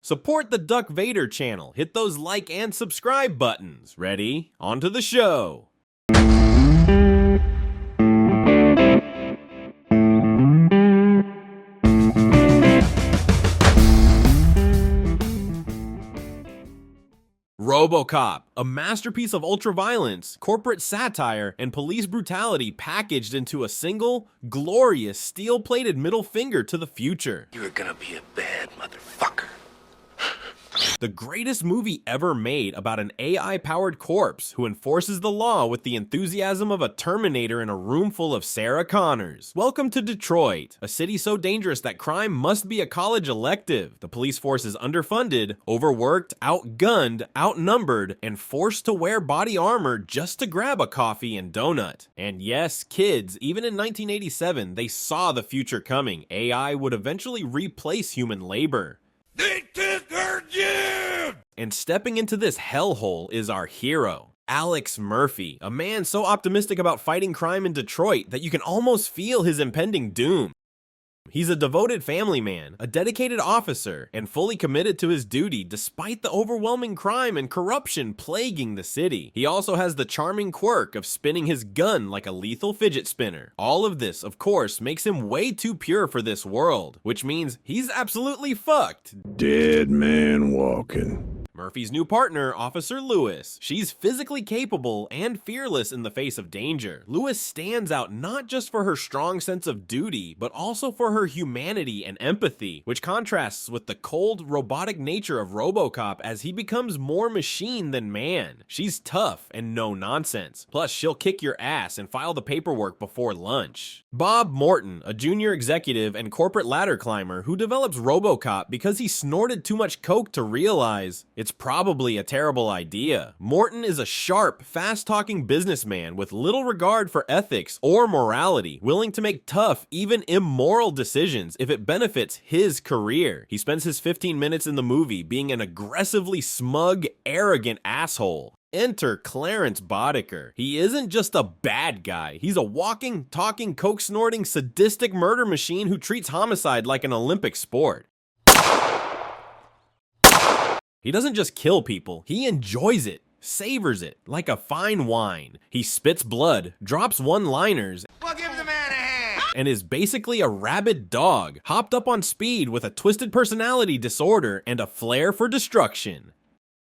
Support the Duck Vader channel. Hit those like and subscribe buttons. Ready? On to the show. Robocop, a masterpiece of ultraviolence, corporate satire, and police brutality packaged into a single, glorious, steel-plated middle finger to the future. You're gonna be a bad motherfucker. The greatest movie ever made about an AI-powered corpse who enforces the law with the enthusiasm of a Terminator in a room full of Sarah Connors. Welcome to Detroit, a city so dangerous that crime must be a college elective. The police force is underfunded, overworked, outgunned, outnumbered, and forced to wear body armor just to grab a coffee and donut. And yes, kids, even in 1987, they saw the future coming. AI would eventually replace human labor. They took our job! And stepping into this hellhole is our hero, Alex Murphy, a man so optimistic about fighting crime in Detroit that you can almost feel his impending doom. He's a devoted family man, a dedicated officer, and fully committed to his duty despite the overwhelming crime and corruption plaguing the city. He also has the charming quirk of spinning his gun like a lethal fidget spinner. All of this, of course, makes him way too pure for this world, which means he's absolutely fucked. Dead man walking. Murphy's new partner, Officer Lewis. She's physically capable and fearless in the face of danger. Lewis stands out not just for her strong sense of duty, but also for her humanity and empathy, which contrasts with the cold, robotic nature of Robocop as he becomes more machine than man. She's tough and no nonsense. Plus, she'll kick your ass and file the paperwork before lunch. Bob Morton, a junior executive and corporate ladder climber who develops Robocop because he snorted too much coke to realize it's probably a terrible idea. Morton is a sharp, fast-talking businessman with little regard for ethics or morality, willing to make tough, even immoral decisions if it benefits his career. He spends his 15 minutes in the movie being an aggressively smug, arrogant asshole. Enter Clarence Boddicker. He isn't just a bad guy. He's a walking, talking, coke-snorting, sadistic murder machine who treats homicide like an Olympic sport. He doesn't just kill people, he enjoys it, savors it, like a fine wine. He spits blood, drops one-liners, Well, give the man a hand! and is basically a rabid dog, hopped up on speed with a twisted personality disorder and a flair for destruction.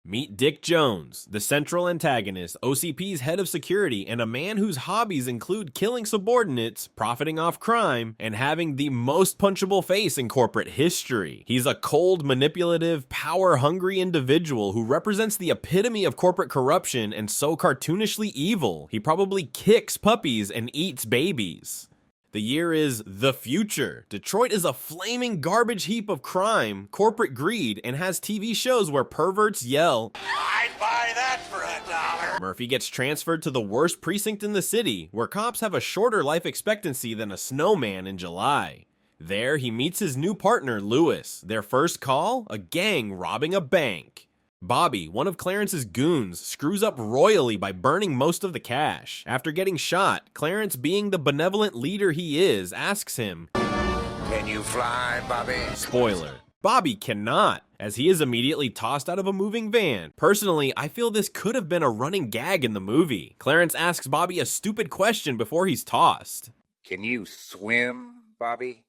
Meet Dick Jones, the central antagonist, OCP's head of security, and a man whose hobbies include killing subordinates, profiting off crime, and having the most punchable face in corporate history. He's a cold, manipulative, power-hungry individual who represents the epitome of corporate corruption and so cartoonishly evil. He probably kicks puppies and eats babies. The year is the future. Detroit is a flaming garbage heap of crime, corporate greed, and has TV shows where perverts yell, I'd buy that for $1. Murphy gets transferred to the worst precinct in the city, where cops have a shorter life expectancy than a snowman in July. There, he meets his new partner, Lewis. Their first call? A gang robbing a bank. Bobby, one of Clarence's goons, screws up royally by burning most of the cash. After getting shot, Clarence, being the benevolent leader he is, asks him, Can you fly, Bobby? spoiler, Bobby cannot, as he is immediately tossed out of a moving van. Personally, I feel this could have been a running gag in the movie. Clarence asks Bobby a stupid question before he's tossed. Can you swim, Bobby?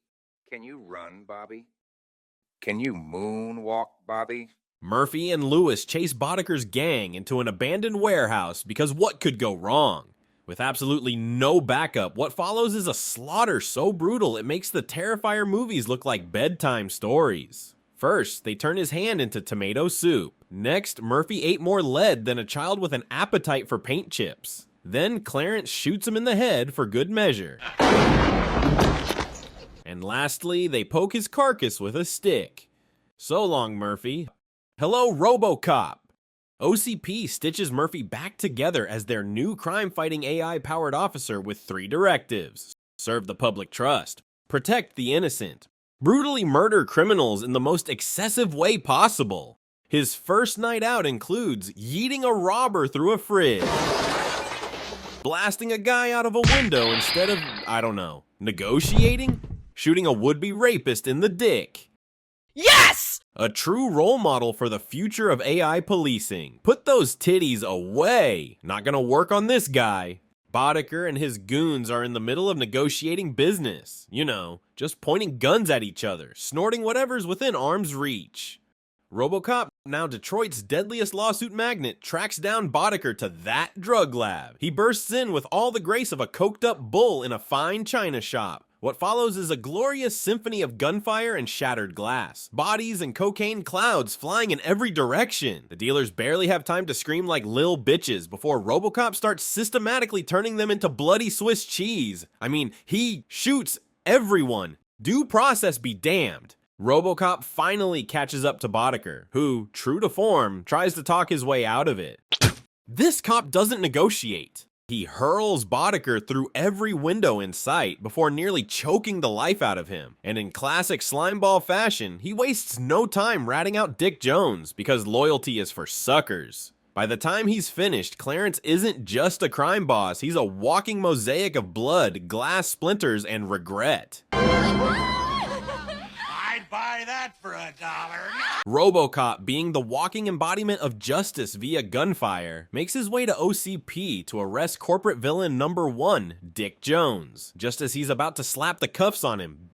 Can you run, Bobby? Can you moonwalk, Bobby? Murphy and Lewis chase Boddicker's gang into an abandoned warehouse because what could go wrong? With absolutely no backup, what follows is a slaughter so brutal it makes the Terrifier movies look like bedtime stories. First, they turn his hand into tomato soup. Next, Murphy ate more lead than a child with an appetite for paint chips. Then Clarence shoots him in the head for good measure. And lastly, they poke his carcass with a stick. So long, Murphy. Hello, Robocop! OCP stitches Murphy back together as their new crime-fighting AI-powered officer with 3 directives. Serve the public trust, protect the innocent, brutally murder criminals in the most excessive way possible. His first night out includes yeeting a robber through a fridge, blasting a guy out of a window instead of, I don't know, negotiating? Shooting a would-be rapist in the dick. Yes! A true role model for the future of AI policing. Put those titties away. Not gonna work on this guy. Boddicker and his goons are in the middle of negotiating business. You know, just pointing guns at each other, snorting whatever's within arm's reach. Robocop, now Detroit's deadliest lawsuit magnet, tracks down Boddicker to that drug lab. He bursts in with all the grace of a coked-up bull in a fine china shop. What follows is a glorious symphony of gunfire and shattered glass. Bodies and cocaine clouds flying in every direction. The dealers barely have time to scream like lil bitches before Robocop starts systematically turning them into bloody Swiss cheese. I mean, he shoots everyone. Due process be damned. Robocop finally catches up to Boddicker, who, true to form, tries to talk his way out of it. This cop doesn't negotiate. He hurls Boddicker through every window in sight before nearly choking the life out of him. And in classic slimeball fashion, he wastes no time ratting out Dick Jones because loyalty is for suckers. By the time he's finished, Clarence isn't just a crime boss, he's a walking mosaic of blood, glass splinters, and regret. Buy that for $1. Robocop, being the walking embodiment of justice via gunfire, makes his way to OCP to arrest corporate villain number 1, Dick Jones. Just as he's about to slap the cuffs on him,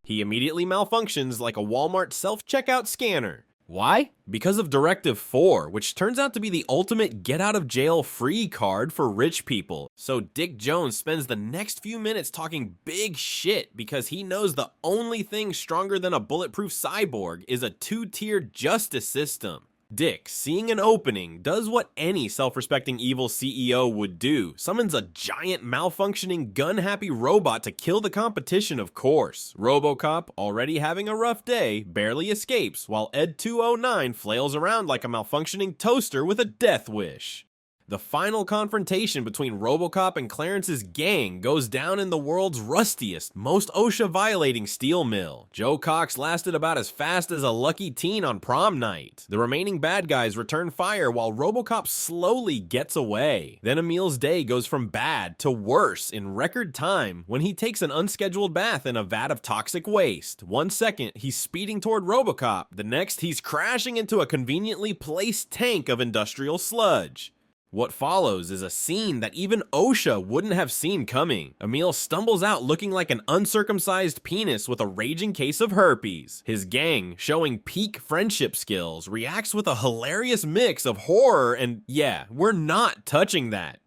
he immediately malfunctions like a Walmart self-checkout scanner. Why? Because of Directive 4, which turns out to be the ultimate get-out-of-jail-free card for rich people. So Dick Jones spends the next few minutes talking big shit because he knows the only thing stronger than a bulletproof cyborg is a two-tiered justice system. Dick, seeing an opening, does what any self-respecting evil CEO would do, summons a giant malfunctioning gun-happy robot to kill the competition, of course. Robocop, already having a rough day, barely escapes, while Ed 209 flails around like a malfunctioning toaster with a death wish. The final confrontation between Robocop and Clarence's gang goes down in the world's rustiest, most OSHA-violating steel mill. Joe Cox lasted about as fast as a lucky teen on prom night. The remaining bad guys return fire while Robocop slowly gets away. Then Emil's day goes from bad to worse in record time when he takes an unscheduled bath in a vat of toxic waste. 1 second, he's speeding toward Robocop. The next, he's crashing into a conveniently placed tank of industrial sludge. What follows is a scene that even OSHA wouldn't have seen coming. Emil stumbles out looking like an uncircumcised penis with a raging case of herpes. His gang, showing peak friendship skills, reacts with a hilarious mix of horror and, yeah, we're not touching that.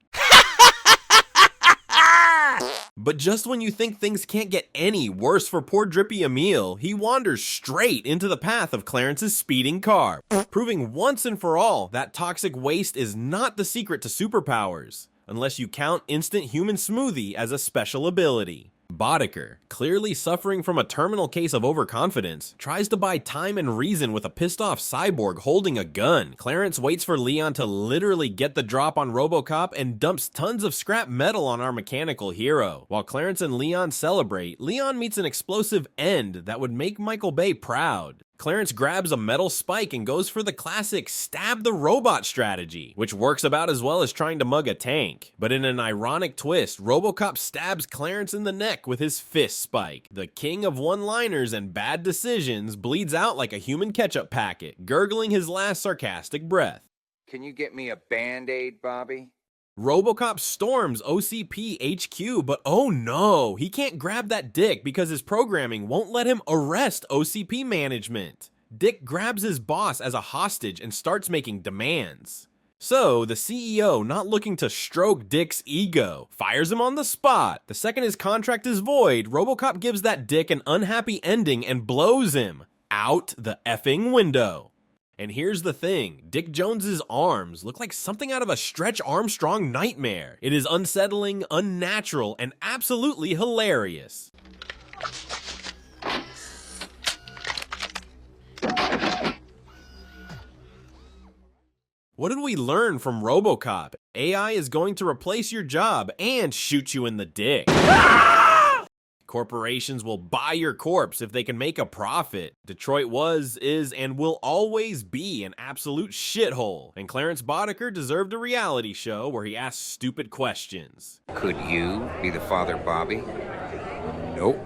But just when you think things can't get any worse for poor drippy Emil, he wanders straight into the path of Clarence's speeding car, proving once and for all that toxic waste is not the secret to superpowers, unless you count instant human smoothie as a special ability. Boddicker, clearly suffering from a terminal case of overconfidence, tries to buy time and reason with a pissed-off cyborg holding a gun. Clarence waits for Leon to literally get the drop on Robocop and dumps tons of scrap metal on our mechanical hero. While Clarence and Leon celebrate, Leon meets an explosive end that would make Michael Bay proud. Clarence grabs a metal spike and goes for the classic stab the robot strategy, which works about as well as trying to mug a tank. But in an ironic twist, Robocop stabs Clarence in the neck with his fist spike. The king of one-liners and bad decisions bleeds out like a human ketchup packet, gurgling his last sarcastic breath. Can you get me a Band-Aid, Bobby? Robocop storms OCP HQ, but oh no, he can't grab that Dick because his programming won't let him arrest OCP management. Dick grabs his boss as a hostage and starts making demands. So, the CEO, not looking to stroke Dick's ego, fires him on the spot. The second his contract is void, Robocop gives that Dick an unhappy ending and blows him out the effing window. And here's the thing, Dick Jones's arms look like something out of a Stretch Armstrong nightmare. It is unsettling, unnatural, and absolutely hilarious. What did we learn from Robocop? AI is going to replace your job and shoot you in the dick. Corporations will buy your corpse if they can make a profit. Detroit was, is, and will always be an absolute shithole. And Clarence Boddicker deserved a reality show where he asked stupid questions. Could you be the father, Bobby? Nope.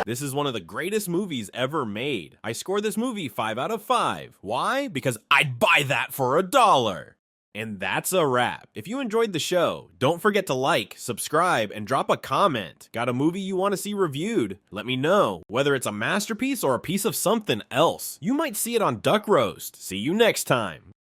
This is one of the greatest movies ever made. I score this movie 5 out of 5. Why? Because I'd buy that for $1. And that's a wrap. If you enjoyed the show, don't forget to like, subscribe, and drop a comment. Got a movie you want to see reviewed? Let me know, whether it's a masterpiece or a piece of something else. You might see it on Duck Roast. See you next time.